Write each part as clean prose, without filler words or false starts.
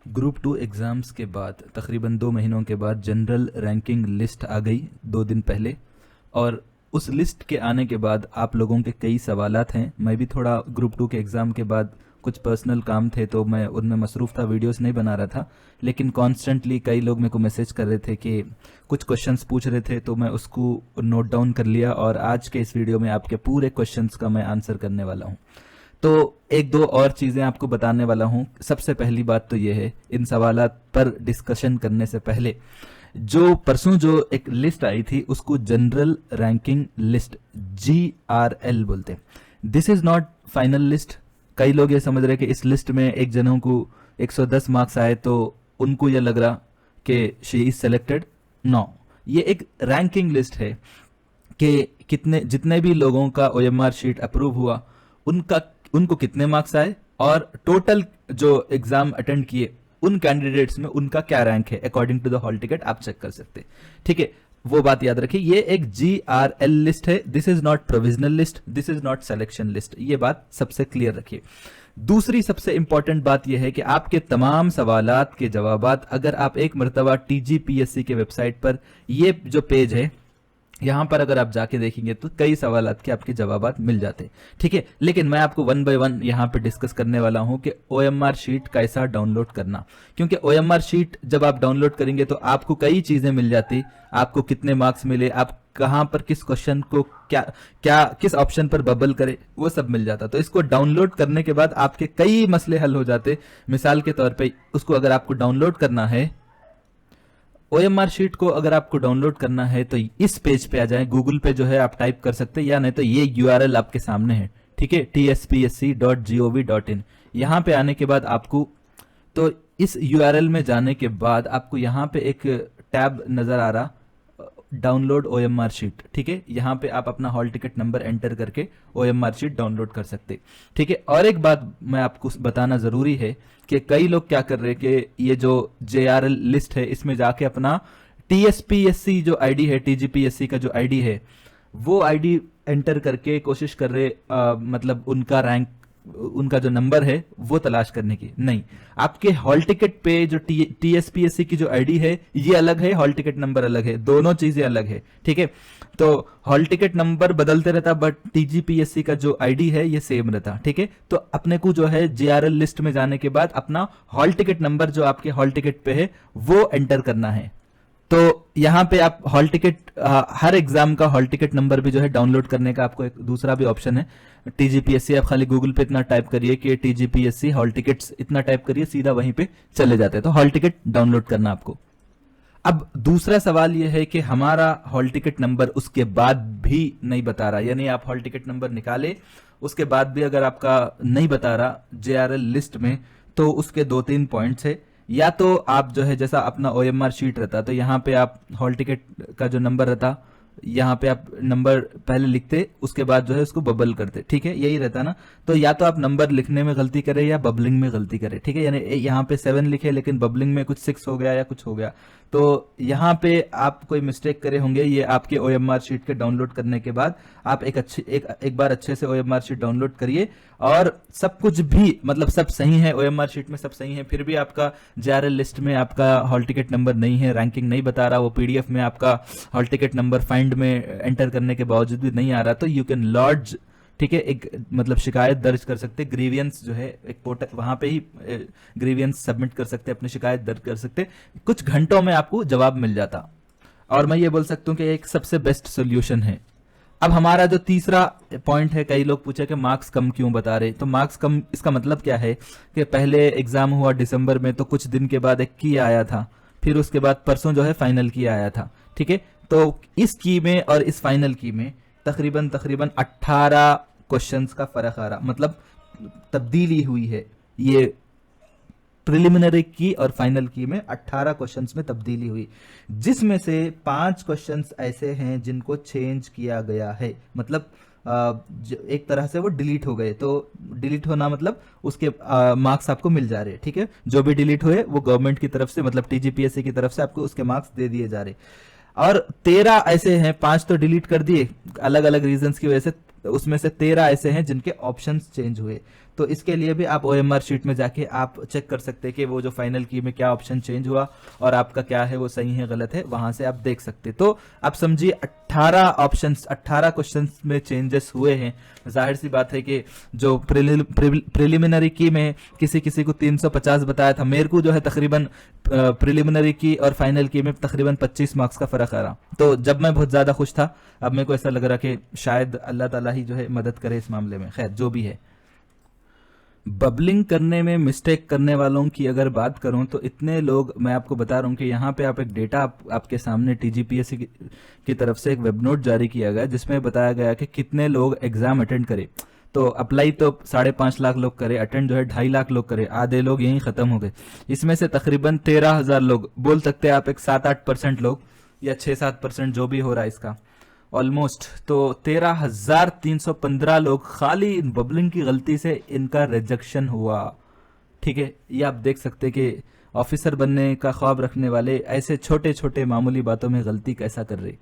Group 2 exams के बाद तकरीबन 2 महीनों के बाद जनरल रैंकिंग लिस्ट आ गई 2 दिन पहले। और उस लिस्ट के आने के बाद आप लोगों के कई सवालात हैं। मैं भी थोड़ा ग्रुप 2 के एग्ज़ाम के बाद कुछ पर्सनल काम थे तो मैं उनमें मसरूफ़ था, वीडियोस नहीं बना रहा था। लेकिन कॉन्स्टेंटली कई लोग मेरे को मैसेज कर रहे थे कि कुछ क्वेश्चंस पूछ रहे थे, तो मैं उसको नोट डाउन कर लिया और आज के इस वीडियो में आपके पूरे क्वेश्चंस का मैं आंसर करने वाला हूँ। तो एक दो और चीज़ें आपको बताने वाला हूँ। सबसे पहली बात तो ये है, इन सवालात पर डिस्कशन करने से पहले जो परसों जो एक लिस्ट आई थी उसको जनरल रैंकिंग लिस्ट GRL बोलते हैं। This is not final list. कई लोग ये समझ रहे कि इस लिस्ट में एक जनों को 110 मार्क्स आए तो उनको ये लग रहा कि शी इज सेलेक्टेड। नो, ये एक रैंकिंग लिस्ट है कि कितने जितने भी लोगों का OMR शीट अप्रूव हुआ उनको कितने मार्क्स आए और टोटल जो एग्जाम अटेंड किए उन कैंडिडेट्स में उनका क्या रैंक है according to the hall ticket आप चेक कर सकते हैं। ठीक है, वो बात याद रखिए, ये एक GRL लिस्ट है। This is not provisional list, this is not selection list. ये बात सबसे क्लियर रखिए। दूसरी सबसे इंपॉर्टेंट बात यह है कि आपके तमाम सवालात के जवाबात अगर आप एक मरतबा TGPSC के वेबसाइट पर ये जो पेज है यहां पर अगर आप जाके देखेंगे तो कई सवालात के आपके जवाबात मिल जाते। ठीक है, लेकिन मैं आपको वन बाय वन यहां पे डिस्कस करने वाला हूं कि OMR शीट कैसा डाउनलोड करना। क्योंकि OMR शीट जब आप डाउनलोड करेंगे तो आपको कई चीजें मिल जाती। आपको कितने मार्क्स मिले, आप कहां पर किस क्वेश्चन को क्या किस ऑप्शन पर बबल करे, वो सब मिल जाता। तो इसको डाउनलोड करने के बाद आपके कई मसले हल हो जाते। मिसाल के तौर पर उसको अगर आपको डाउनलोड करना है, OMR शीट को अगर आपको डाउनलोड करना है तो इस पेज पे आ जाए, गूगल पे जो है आप टाइप कर सकते हैं, या नहीं तो ये URL आपके सामने है। ठीक है, tspsc.gov.in। यहाँ पे आने के बाद आपको तो इस URL में जाने के बाद आपको यहाँ पे एक टैब नजर आ रहा, डाउनलोड OMR शीट। ठीक है, यहाँ पे आप अपना हॉल टिकट नंबर एंटर करके OMR शीट डाउनलोड कर सकते। ठीक है, और एक बात मैं आपको बताना जरूरी है कि कई लोग क्या कर रहे हैं कि ये जो JRL लिस्ट है इसमें जाके अपना TSPSC जो आईडी है, TGPSC का जो आईडी है वो आईडी एंटर करके कोशिश कर रहे मतलब उनका रैंक, उनका जो नंबर है वो तलाश करने की। नहीं, आपके हॉल टिकट पे जो TSPSC की जो आईडी है ये अलग है, हॉल टिकट नंबर अलग है, दोनों चीजें अलग है। ठीक है, तो हॉल टिकट नंबर बदलते रहता बट TGPSC का जो आईडी है ये सेम रहता। ठीक है, तो अपने को जो है JRL लिस्ट में जाने के बाद अपना हॉल टिकट नंबर जो आपके हॉल टिकट पे है वो एंटर करना है। तो यहाँ पे आप हॉल टिकट, हर एग्जाम का हॉल टिकट नंबर भी जो है डाउनलोड करने का आपको एक दूसरा भी ऑप्शन है। TGPSC आप खाली गूगल पे इतना टाइप करिए कि TGPSC हॉल टिकट्स इतना टाइप करिए, सीधा वहीं पे चले जाते हैं। तो हॉल टिकट डाउनलोड करना आपको। अब दूसरा सवाल यह है कि हमारा हॉल टिकट नंबर उसके बाद भी नहीं बता रहा, यानी आप हॉल टिकट नंबर निकाले उसके बाद भी अगर आपका नहीं बता रहा JRL लिस्ट में, तो उसके 2-3 पॉइंट्स है। या तो आप जो है जैसा अपना OMR शीट रहता तो यहाँ पे आप हॉल टिकट का जो नंबर रहता यहाँ पे आप नंबर पहले लिखते, उसके बाद जो है उसको बबल करते। ठीक है, यही रहता ना। तो या तो आप नंबर लिखने में गलती करें या बबलिंग में गलती करें। ठीक है, यानी यहाँ पे 7 लिखे लेकिन बबलिंग में कुछ 6 हो गया या कुछ हो गया, तो यहाँ पे आप कोई मिस्टेक करे होंगे। ये आपके OMR शीट के डाउनलोड करने के बाद आप एक बार अच्छे से OMR शीट डाउनलोड करिए और सब कुछ भी मतलब सब सही है, OMR शीट में सब सही है, फिर भी आपका JRL लिस्ट में आपका हॉल टिकट नंबर नहीं है, रैंकिंग नहीं बता रहा, वो PDF में आपका हॉल टिकट नंबर फाइंड में एंटर करने के बावजूद भी नहीं आ रहा, तो यू कैन लॉन्च, ठीक है, एक मतलब शिकायत दर्ज कर सकते। ग्रीवियंस जो है एक पोर्टल, वहां पे ही ग्रीवियंस सबमिट कर सकते, अपनी शिकायत दर्ज कर सकते। कुछ घंटों में आपको जवाब मिल जाता और मैं ये बोल सकता हूँ कि एक सबसे बेस्ट सोल्यूशन है। अब हमारा जो तीसरा पॉइंट है, कई लोग पूछे कि मार्क्स कम क्यों बता रहे। तो मार्क्स कम, इसका मतलब क्या है कि पहले एग्जाम हुआ दिसंबर में, तो कुछ दिन के बाद एक की आया था, फिर उसके बाद परसों जो है फाइनल की आया था। ठीक है, तो इस की में और इस फाइनल की में तकरीबन 18 क्वेश्चंस का फर्क आ रहा, मतलब तब्दीली हुई है। ये प्रिलिमिनरी की और फाइनल की में 18 क्वेश्चंस में तब्दीली हुई, जिसमें से 5 क्वेश्चंस ऐसे हैं जिनको चेंज किया गया है, मतलब एक तरह से वो डिलीट हो गए। तो डिलीट होना मतलब उसके मार्क्स आपको मिल जा रहे हैं। ठीक है, जो भी डिलीट हुए वो गवर्नमेंट की तरफ से, मतलब TGPSC की तरफ से आपको उसके मार्क्स दे दिए जा रहे। और 13 ऐसे हैं, 5 तो डिलीट कर दिए अलग अलग रीजंस की वजह से, उसमें से 13 ऐसे हैं जिनके ऑप्शंस चेंज हुए। तो इसके लिए भी आप OMR शीट में जाके आप चेक कर सकते हैं कि वो जो फाइनल की में क्या ऑप्शन चेंज हुआ और आपका क्या है वो सही है गलत है, वहां से आप देख सकते। तो आप समझिए 18 ऑप्शंस 18 क्वेश्चंस में चेंजेस हुए हैं। जाहिर सी बात है कि जो प्रिलिमिनरी की में किसी किसी को 350 बताया था, मेरे को जो है तकरीबन प्रिलिमिनरी की और फाइनल की में तकरीबन 25 मार्क्स का फर्क आ रहा। तो जब मैं बहुत ज्यादा खुश था, अब मेरे को ऐसा लग रहा कि शायद अल्लाह ताला ही जो है मदद करे इस मामले में। खैर जो भी है, बबलिंग करने में मिस्टेक करने वालों की अगर बात करूं तो इतने लोग, मैं आपको बता रहा हूं कि यहाँ पे आप एक डेटा आपके सामने TGPSC की तरफ से एक वेब नोट जारी किया गया जिसमें बताया गया कि कितने लोग एग्जाम अटेंड करे। तो अप्लाई तो 5.5 लाख लोग करे, अटेंड जो है 2.5 लाख लोग करे, आधे लोग यहीं खत्म हो गए। इसमें से तकरीबन 13,000 लोग, बोल सकते हैं आप एक 7-8% लोग या 6-7% जो भी हो रहा है इसका ऑलमोस्ट, तो 13,315 लोग खाली बबलिंग की गलती से इनका रिजेक्शन हुआ। ठीक है, ये आप देख सकते कि ऑफिसर बनने का ख्वाब रखने वाले ऐसे छोटे छोटे मामूली बातों में गलती कैसा कर रहे।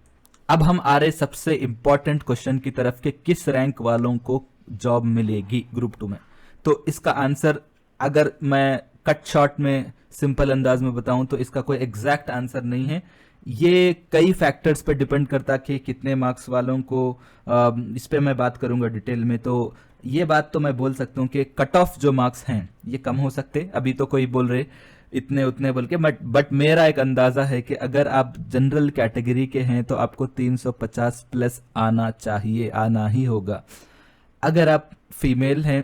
अब हम आ रहे सबसे इंपॉर्टेंट क्वेश्चन की तरफ कि किस रैंक वालों को जॉब मिलेगी ग्रुप 2 में। तो इसका आंसर अगर मैं कट शॉर्ट में सिंपल अंदाज में बताऊं तो इसका कोई एग्जैक्ट आंसर नहीं है। ये कई फैक्टर्स पे डिपेंड करता कि कितने मार्क्स वालों को, इस पे मैं बात करूंगा डिटेल में। तो ये बात तो मैं बोल सकता हूँ कि कट ऑफ जो मार्क्स हैं ये कम हो सकते। अभी तो कोई बोल रहे इतने उतने बोल के, बट मेरा एक अंदाजा है कि अगर आप जनरल कैटेगरी के हैं तो आपको 350 प्लस आना चाहिए, आना ही होगा। अगर आप फीमेल हैं,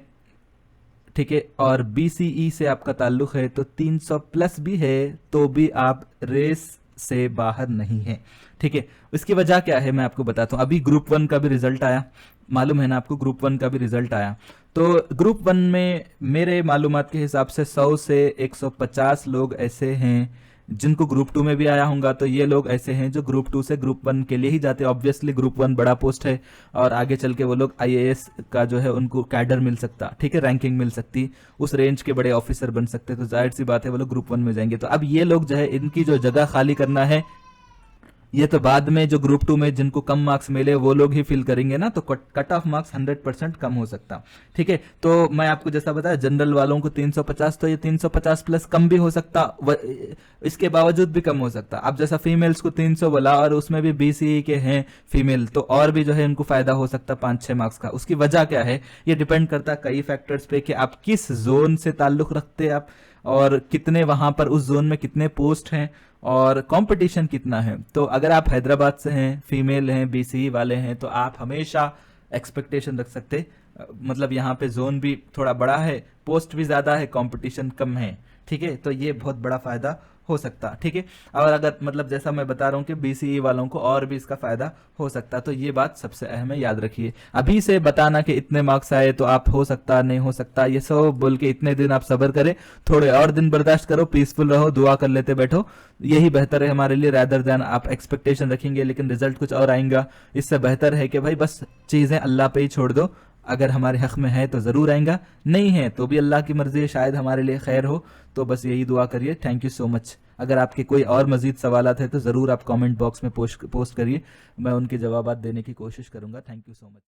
ठीक है, और BCE से आपका ताल्लुक है तो 300 प्लस भी है तो भी आप रेस से बाहर नहीं है। ठीक है, इसकी वजह क्या है मैं आपको बताता हूँ। अभी ग्रुप 1 का भी रिजल्ट आया, मालूम है ना आपको, ग्रुप 1 का भी रिजल्ट आया। तो ग्रुप 1 में मेरे मालूमात के हिसाब से 100 से 150 लोग ऐसे हैं जिनको ग्रुप 2 में भी आया होगा। तो ये लोग ऐसे हैं जो ग्रुप 2 से ग्रुप 1 के लिए ही जाते हैं। ऑब्वियसली ग्रुप 1 बड़ा पोस्ट है और आगे चल के वो लोग IAS का जो है उनको कैडर मिल सकता, ठीक है, रैंकिंग मिल सकती, उस रेंज के बड़े ऑफिसर बन सकते। तो जाहिर सी बात है वो लोग ग्रुप 1 में जाएंगे। तो अब ये लोग जो है इनकी जो जगह खाली करना है ये तो बाद में जो ग्रुप 2 में जिनको कम मार्क्स मिले वो लोग ही फिल करेंगे ना, तो कट ऑफ मार्क्स 100% कम हो सकता। ठीक है, तो मैं आपको जैसा बताया जनरल वालों को 350, तो ये 350 प्लस कम भी हो सकता, इसके बावजूद भी कम हो सकता। अब जैसा फीमेल्स को 300 बोला और उसमें भी BCE के हैं फीमेल, तो और भी जो है इनको फायदा हो सकता 5-6 मार्क्स का। उसकी वजह क्या है, ये डिपेंड करता कई फैक्टर्स पे कि आप किस जोन से ताल्लुक रखते हैं आप, और कितने वहां पर उस जोन में कितने पोस्ट हैं और कंपटीशन कितना है। तो अगर आप हैदराबाद से हैं, फीमेल हैं, BCE वाले हैं, तो आप हमेशा एक्सपेक्टेशन रख सकते, मतलब यहाँ पे जोन भी थोड़ा बड़ा है, पोस्ट भी ज्यादा है, कंपटीशन कम है। ठीक है, तो ये बहुत बड़ा फायदा हो सकता। ठीक है, और अगर मतलब जैसा मैं बता रहा हूँ कि BCE वालों को और भी इसका फायदा हो सकता, तो ये बात सबसे अहम है, याद रखिए। अभी से बताना कि इतने मार्क्स आए तो आप हो सकता नहीं हो सकता ये सब बोल के इतने दिन आप सब्र करें, थोड़े और दिन बर्दाश्त करो, पीसफुल रहो, दुआ कर लेते बैठो, यही बेहतर है हमारे लिए, रादर देन आप एक्सपेक्टेशन रखेंगे लेकिन रिजल्ट कुछ और आएगा। इससे बेहतर है कि भाई बस चीजें अल्लाह पे ही छोड़ दो, अगर हमारे हक में है तो जरूर आएगा, नहीं है तो भी अल्लाह की मर्जी है, शायद हमारे लिए खैर हो। तो बस यही दुआ करिए। Thank you so much. अगर आपके कोई और मजीद सवालात है तो जरूर आप कमेंट बॉक्स में पोस्ट करिए, मैं उनके जवाब देने की कोशिश करूंगा। Thank you so much.